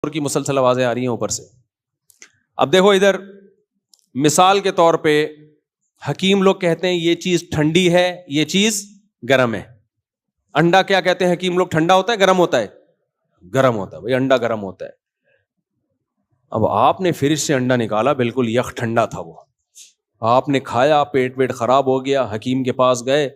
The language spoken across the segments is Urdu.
کی مسلسل آوازیں آ رہی ہیں اوپر سے. اب دیکھو ادھر مثال کے طور پہ حکیم لوگ کہتے ہیں یہ چیز ٹھنڈی ہے, یہ چیز گرم ہے. انڈا کیا کہتے ہیں حکیم لوگ, ٹھنڈا ہوتا ہے گرم ہوتا ہے؟ گرم ہوتا ہے بھائی, انڈا گرم ہوتا ہے. اب آپ نے فریج سے انڈا نکالا, بالکل یخ ٹھنڈا تھا وہ, آپ نے کھایا, پیٹ خراب ہو گیا, حکیم کے پاس گئے,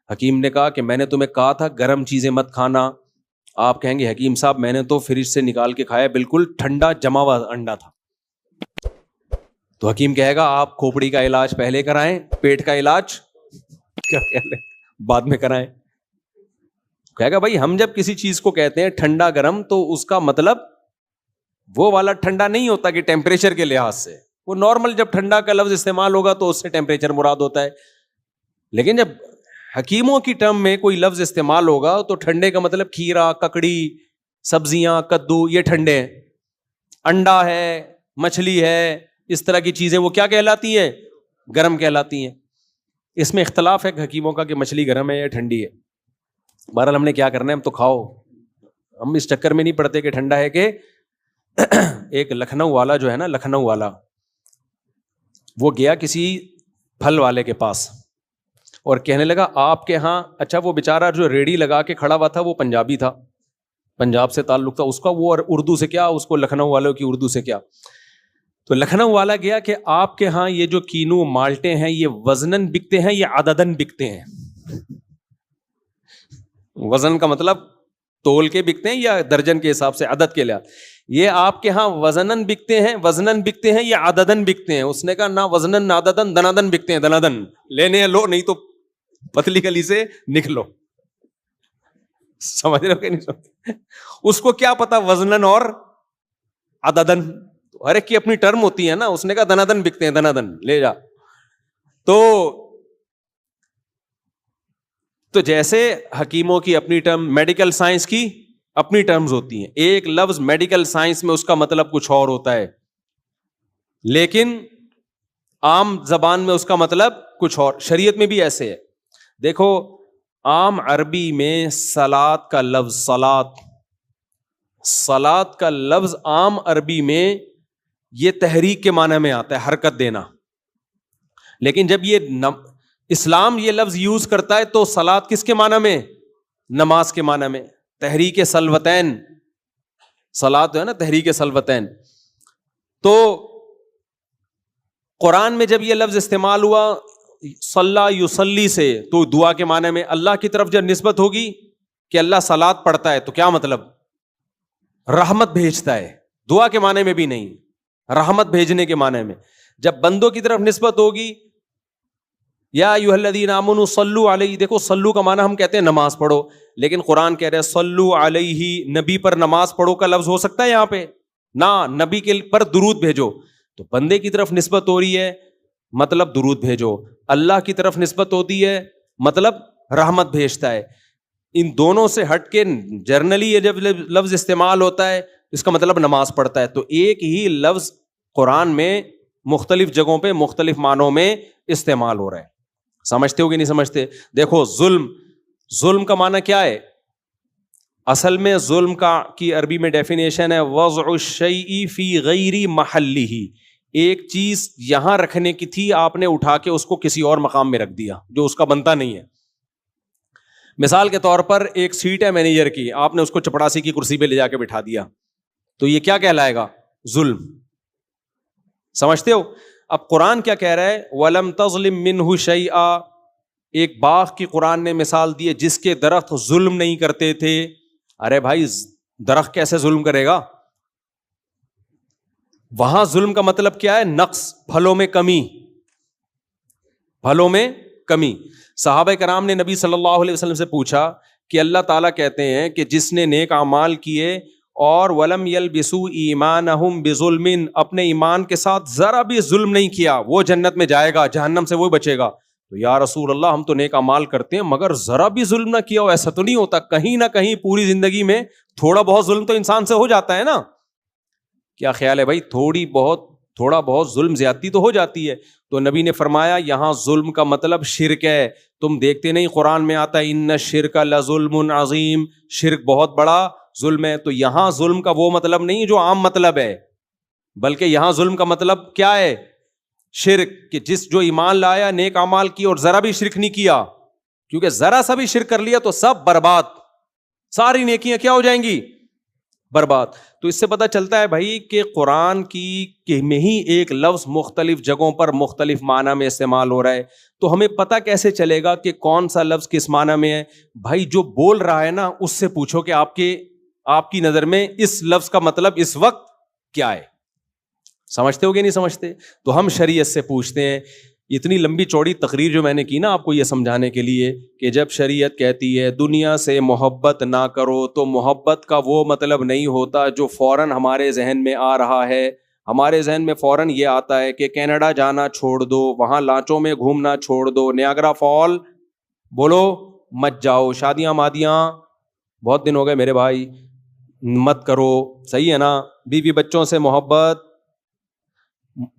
حکیم نے کہا کہ میں نے تمہیں کہا تھا گرم چیزیں مت کھانا. آپ کہیں گے حکیم صاحب میں نے تو فریج سے نکال کے کھایا, بالکل ٹھنڈا جما ہوا انڈا تھا. تو حکیم کہے گا آپ کھوپڑی کا علاج پہلے کرائیں, پیٹ کا علاج کیا بعد میں کرائیں. کہے گا بھائی ہم جب کسی چیز کو کہتے ہیں ٹھنڈا گرم تو اس کا مطلب وہ والا ٹھنڈا نہیں ہوتا کہ ٹیمپریچر کے لحاظ سے, وہ نارمل جب ٹھنڈا کا لفظ استعمال ہوگا تو اس سے ٹیمپریچر مراد ہوتا ہے. لیکن جب حکیموں کی ٹرم میں کوئی لفظ استعمال ہوگا تو ٹھنڈے کا مطلب کھیرا, ککڑی, سبزیاں, کدو, یہ ٹھنڈے ہیں. انڈا ہے, مچھلی ہے, اس طرح کی چیزیں وہ کیا کہلاتی ہیں؟ گرم کہلاتی ہیں. اس میں اختلاف ہے حکیموں کا کہ مچھلی گرم ہے یا ٹھنڈی ہے. بہرحال ہم نے کیا کرنا ہے, ہم تو کھاؤ, ہم اس چکر میں نہیں پڑتے کہ ٹھنڈا ہے کہ ایک لکھنؤ والا جو ہے نا, لکھنؤ والا وہ گیا کسی پھل والے کے پاس اور کہنے لگا آپ کے ہاں, اچھا وہ بیچارہ جو ریڑھی لگا کے کھڑا ہوا تھا وہ پنجابی تھا, پنجاب سے تعلق تھا اس کا, وہ اردو سے کیا, اس کو لکھنؤ والوں کی اردو سے کیا. تو لکھنؤ والا گیا کہ آپ کے ہاں یہ جو کینو مالٹے ہیں یہ وزنن بکتے ہیں یا عددن بکتے ہیں؟ وزن کا مطلب تول کے بکتے ہیں یا درجن کے حساب سے, عدد کے لحاظ. یہ آپ کے ہاں وزنن بکتے ہیں, وزنن بکتے ہیں یا عددن بکتے ہیں؟ اس نے کہا نہ وزنن نہ عددن, دنادن بکتے ہیں, دنادن. لینے لو نہیں تو پتلی گلی سے نکلو. سمجھ رہے ہو کہ نہیں سمجھ؟ اس کو کیا پتا وزنن اور عددن, ہر ایک کی اپنی ٹرم ہوتی ہے نا. اس نے کہا دنادن بکتے ہیں, دنادن لے جا. تو جیسے حکیموں کی اپنی ٹرم, میڈیکل سائنس کی اپنی ٹرمز ہوتی ہیں. ایک لفظ میڈیکل سائنس میں اس کا مطلب کچھ اور ہوتا ہے, لیکن عام زبان میں اس کا مطلب کچھ اور. شریعت میں بھی ایسے ہے. دیکھو عام عربی میں صلاۃ کا لفظ, صلاۃ کا لفظ عام عربی میں یہ تحریک کے معنی میں آتا ہے, حرکت دینا. لیکن جب یہ اسلام یہ لفظ یوز کرتا ہے تو صلاۃ کس کے معنی میں؟ نماز کے معنی میں. تحریک سلوتین, صلاۃ ہے نا تحریک سلوتین. تو قرآن میں جب یہ لفظ استعمال ہوا صلی یصلی سے, تو دعا کے معنی میں. اللہ کی طرف جب نسبت ہوگی کہ اللہ صلاۃ پڑھتا ہے تو کیا مطلب؟ رحمت بھیجتا ہے. دعا کے معنی میں بھی نہیں, رحمت بھیجنے کے معنی میں. جب بندوں کی طرف نسبت ہوگی یا ایھا الذین آمنوا صلوا علیہ, دیکھو صلو کا معنی ہم کہتے ہیں نماز پڑھو, لیکن قرآن کہہ رہے ہیں صلو علیہ, نبی پر نماز پڑھو کا لفظ ہو سکتا ہے یہاں پہ؟ نہ, نبی کے پر درود بھیجو. تو بندے کی طرف نسبت ہو رہی ہے مطلب درود بھیجو, اللہ کی طرف نسبت ہوتی ہے مطلب رحمت بھیجتا ہے. ان دونوں سے ہٹ کے جرنلی یہ جب لفظ استعمال ہوتا ہے اس کا مطلب نماز پڑھتا ہے. تو ایک ہی لفظ قرآن میں مختلف جگہوں پہ مختلف معنوں میں استعمال ہو رہا ہے. سمجھتے ہو کہ نہیں سمجھتے؟ دیکھو ظلم کا معنی کیا ہے؟ اصل میں ظلم کی عربی میں ڈیفینیشن ہے وضع الشیء فی غیر محلہ. ایک چیز یہاں رکھنے کی تھی, آپ نے اٹھا کے اس کو کسی اور مقام میں رکھ دیا جو اس کا بنتا نہیں ہے. مثال کے طور پر ایک سیٹ ہے مینیجر کی, آپ نے اس کو چپڑاسی کی کرسی پہ لے جا کے بٹھا دیا, تو یہ کیا کہلائے گا؟ ظلم. سمجھتے ہو؟ اب قرآن کیا کہہ رہا ہے؟ وَلَمْ تَظْلِمْ مِنْهُ شَيْئًا. ایک باغ کی قرآن نے مثال دی ہے جس کے درخت ظلم نہیں کرتے تھے. ارے بھائی درخت کیسے ظلم کرے گا؟ وہاں ظلم کا مطلب کیا ہے؟ نقص, پھلوں میں کمی, پھلوں میں کمی. صحابہ کرام نے نبی صلی اللہ علیہ وسلم سے پوچھا کہ اللہ تعالیٰ کہتے ہیں کہ جس نے نیک اعمال کیے اور ولم یلبسوا ایمانہم بظلم, اپنے ایمان کے ساتھ ذرا بھی ظلم نہیں کیا, وہ جنت میں جائے گا, جہنم سے وہ بچے گا. تو یا رسول اللہ ہم تو نیک اعمال کرتے ہیں مگر ذرا بھی ظلم نہ کیا ہو, ایسا تو نہیں ہوتا؟ کہیں نہ کہیں پوری زندگی میں تھوڑا بہت ظلم تو انسان سے ہو جاتا ہے نا. کیا خیال ہے بھائی؟ تھوڑا بہت ظلم زیادتی تو ہو جاتی ہے. تو نبی نے فرمایا یہاں ظلم کا مطلب شرک ہے. تم دیکھتے نہیں قرآن میں آتا ہے ان الشرک لظلم عظیم, شرک بہت بڑا ظلم ہے. تو یہاں ظلم کا وہ مطلب نہیں جو عام مطلب ہے, بلکہ یہاں ظلم کا مطلب کیا ہے؟ شرک. کہ جو ایمان لایا, نیک اعمال کی اور ذرا بھی شرک نہیں کیا, کیونکہ ذرا سا بھی شرک کر لیا تو سب برباد, ساری نیکیاں کیا ہو جائیں گی؟ برباد. تو اس سے پتہ چلتا ہے بھائی کہ قرآن کی میں ہی ایک لفظ مختلف جگہوں پر مختلف معنی میں استعمال ہو رہا ہے. تو ہمیں پتہ کیسے چلے گا کہ کون سا لفظ کس معنی میں ہے؟ بھائی جو بول رہا ہے نا اس سے پوچھو کہ آپ کی نظر میں اس لفظ کا مطلب اس وقت کیا ہے. سمجھتے ہو کہ نہیں سمجھتے؟ تو ہم شریعت سے پوچھتے ہیں. اتنی لمبی چوڑی تقریر جو میں نے کی نا آپ کو یہ سمجھانے کے لیے کہ جب شریعت کہتی ہے دنیا سے محبت نہ کرو, تو محبت کا وہ مطلب نہیں ہوتا جو فوراً ہمارے ذہن میں آ رہا ہے. ہمارے ذہن میں فوراً یہ آتا ہے کہ کینیڈا جانا چھوڑ دو, وہاں لانچوں میں گھومنا چھوڑ دو, نیاگرا فال بولو مت جاؤ, شادیاں مادیاں بہت دن ہو گئے میرے بھائی مت کرو, صحیح ہے نا, بیوی بچوں سے محبت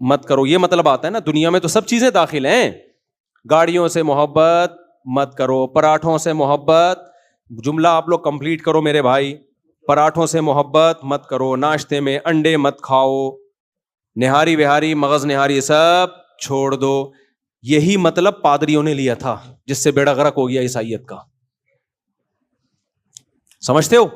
مت کرو, یہ مطلب آتا ہے نا. دنیا میں تو سب چیزیں داخل ہیں, گاڑیوں سے محبت مت کرو, پراٹھوں سے محبت, جملہ آپ لوگ کمپلیٹ کرو میرے بھائی, پراٹھوں سے محبت مت کرو, ناشتے میں انڈے مت کھاؤ, نہاری وہاری مغز نہاری سب چھوڑ دو. یہی مطلب پادریوں نے لیا تھا جس سے بیڑا غرق ہو گیا عیسائیت کا. سمجھتے ہو؟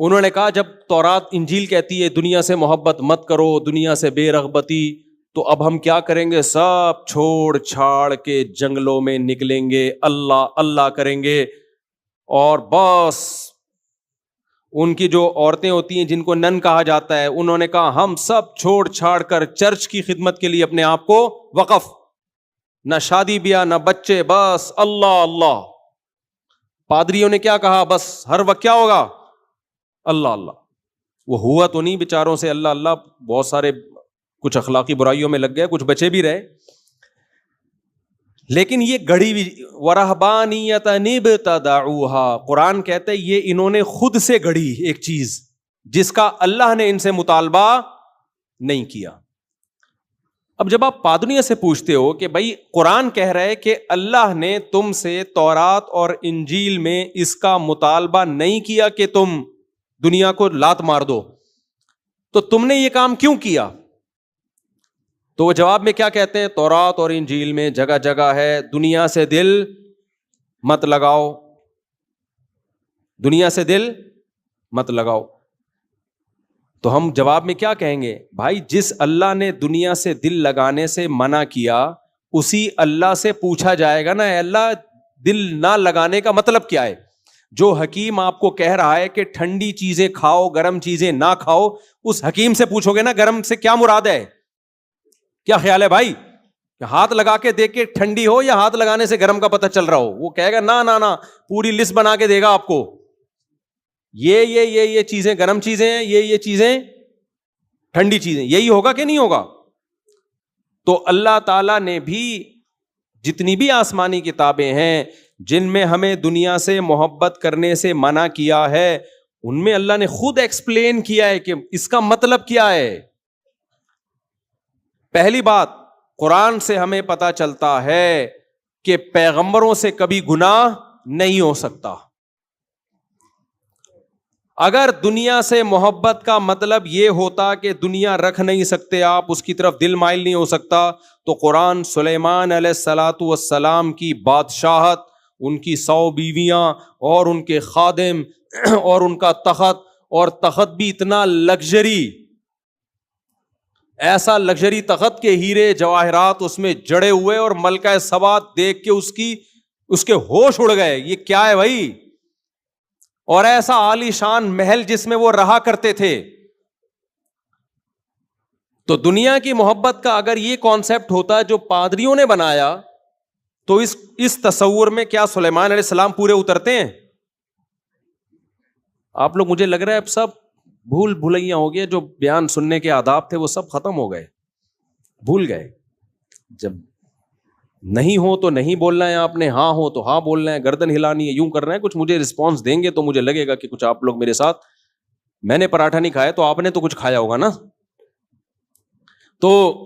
انہوں نے کہا جب تورات انجیل کہتی ہے دنیا سے محبت مت کرو, دنیا سے بے رغبتی, تو اب ہم کیا کریں گے؟ سب چھوڑ چھاڑ کے جنگلوں میں نکلیں گے, اللہ اللہ کریں گے, اور بس ان کی جو عورتیں ہوتی ہیں جن کو نن کہا جاتا ہے, انہوں نے کہا ہم سب چھوڑ چھاڑ کر چرچ کی خدمت کے لیے اپنے آپ کو وقف, نہ شادی بیاہ نہ بچے, بس اللہ اللہ. پادریوں نے کیا کہا؟ بس ہر وقت کیا ہوگا؟ اللہ اللہ. وہ ہوا تو نہیں بیچاروں سے اللہ اللہ, بہت سارے کچھ اخلاقی برائیوں میں لگ گئے, کچھ بچے بھی رہے, لیکن یہ گڑھی بھی. وَرَهْبَانِيَّةً ابْتَدَعُوهَا, قرآن کہتا ہے یہ انہوں نے خود سے گڑھی ایک چیز جس کا اللہ نے ان سے مطالبہ نہیں کیا. اب جب آپ پادریوں سے پوچھتے ہو کہ بھائی قرآن کہہ رہا ہے کہ اللہ نے تم سے تورات اور انجیل میں اس کا مطالبہ نہیں کیا کہ تم دنیا کو لات مار دو, تو تم نے یہ کام کیوں کیا؟ تو وہ جواب میں کیا کہتے ہیں؟ تورات اور انجیل میں جگہ جگہ ہے دنیا سے دل مت لگاؤ, دنیا سے دل مت لگاؤ. تو ہم جواب میں کیا کہیں گے؟ بھائی جس اللہ نے دنیا سے دل لگانے سے منع کیا اسی اللہ سے پوچھا جائے گا نا, اے اللہ دل نہ لگانے کا مطلب کیا ہے؟ جو حکیم آپ کو کہہ رہا ہے کہ ٹھنڈی چیزیں کھاؤ گرم چیزیں نہ کھاؤ, اس حکیم سے پوچھو گے نا گرم سے کیا مراد ہے؟ کیا خیال ہے بھائی؟ ہاتھ لگا کے دیکھ کے ٹھنڈی ہو یا ہاتھ لگانے سے گرم کا پتہ چل رہا ہو؟ وہ کہے گا نا نا نا, پوری لسٹ بنا کے دے گا آپ کو, یہ چیزیں گرم چیزیں ہیں, یہ چیزیں ٹھنڈی چیزیں, یہی ہوگا کہ نہیں ہوگا؟ تو اللہ تعالیٰ نے بھی جتنی بھی آسمانی کتابیں ہیں جن میں ہمیں دنیا سے محبت کرنے سے منع کیا ہے, ان میں اللہ نے خود ایکسپلین کیا ہے کہ اس کا مطلب کیا ہے. پہلی بات, قرآن سے ہمیں پتہ چلتا ہے کہ پیغمبروں سے کبھی گناہ نہیں ہو سکتا. اگر دنیا سے محبت کا مطلب یہ ہوتا کہ دنیا رکھ نہیں سکتے آپ, اس کی طرف دل مائل نہیں ہو سکتا, تو قرآن سلیمان علیہ الصلاۃ والسلام کی بادشاہت, ان کی 100 بیویاں اور ان کے خادم اور ان کا تخت, اور تخت بھی اتنا لگژری, ایسا لگژری تخت کے ہیرے جواہرات اس میں جڑے ہوئے, اور ملکہ سبا دیکھ کے اس کے ہوش اڑ گئے, یہ کیا ہے بھائی؟ اور ایسا عالی شان محل جس میں وہ رہا کرتے تھے. تو دنیا کی محبت کا اگر یہ کانسیپٹ ہوتا جو پادریوں نے بنایا, تو اس تصور میں کیا سلیمان علیہ السلام پورے اترتے ہیں؟ آپ لوگ, مجھے لگ رہا ہے اب سب بھول بھلائیاں ہو گئے, جو بیان سننے کے آداب تھے وہ سب ختم ہو گئے, بھول گئے. جب نہیں ہو تو نہیں بولنا ہے آپ نے, ہاں ہو تو ہاں بولنا ہے, گردن ہلانی ہے, یوں کرنا ہے. کچھ مجھے رسپانس دیں گے تو مجھے لگے گا کہ کچھ آپ لوگ میرے ساتھ, میں نے پراٹھا نہیں کھایا تو آپ نے تو کچھ کھایا ہوگا نا. تو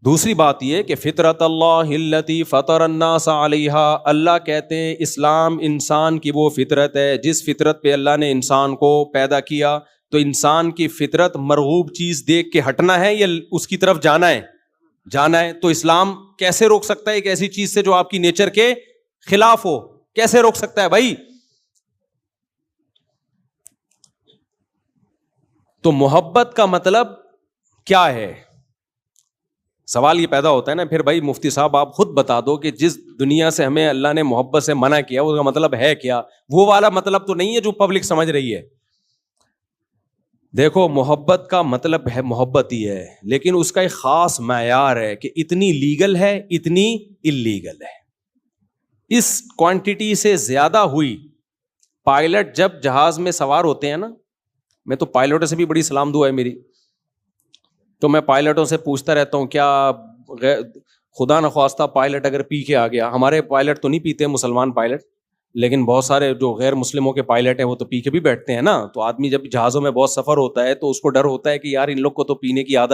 دوسری بات یہ کہ فطرت اللہ التی فطر الناس علیہا، اللہ کہتے ہیں اسلام انسان کی وہ فطرت ہے جس فطرت پہ اللہ نے انسان کو پیدا کیا. تو انسان کی فطرت مرغوب چیز دیکھ کے ہٹنا ہے یا اس کی طرف جانا ہے؟ جانا ہے. تو اسلام کیسے روک سکتا ہے ایک ایسی چیز سے جو آپ کی نیچر کے خلاف ہو؟ کیسے روک سکتا ہے بھائی؟ تو محبت کا مطلب کیا ہے؟ سوال یہ پیدا ہوتا ہے نا پھر بھائی مفتی صاحب آپ خود بتا دو کہ جس دنیا سے ہمیں اللہ نے محبت سے منع کیا اس کا مطلب ہے کیا؟ وہ والا مطلب تو نہیں ہے جو پبلک سمجھ رہی ہے. دیکھو محبت کا مطلب ہے محبت ہی ہے، لیکن اس کا ایک خاص معیار ہے کہ اتنی لیگل ہے اتنی اللیگل ہے. اس کوانٹٹی سے زیادہ ہوئی. پائلٹ جب جہاز میں سوار ہوتے ہیں نا، میں تو پائلٹوں سے بھی بڑی سلام دعا ہے میری، تو میں پائلٹوں سے پوچھتا رہتا ہوں کیا خدا نخواستہ پائلٹ اگر پی کے آ گیا، ہمارے پائلٹ تو نہیں پیتے مسلمان پائلٹ، لیکن بہت سارے جو غیر مسلموں کے پائلٹ ہیں وہ تو پی کے بھی بیٹھتے ہیں نا. تو آدمی جب جہازوں میں بہت سفر ہوتا ہے تو اس کو ڈر ہوتا ہے کہ یار ان لوگ کو تو پینے کی عادت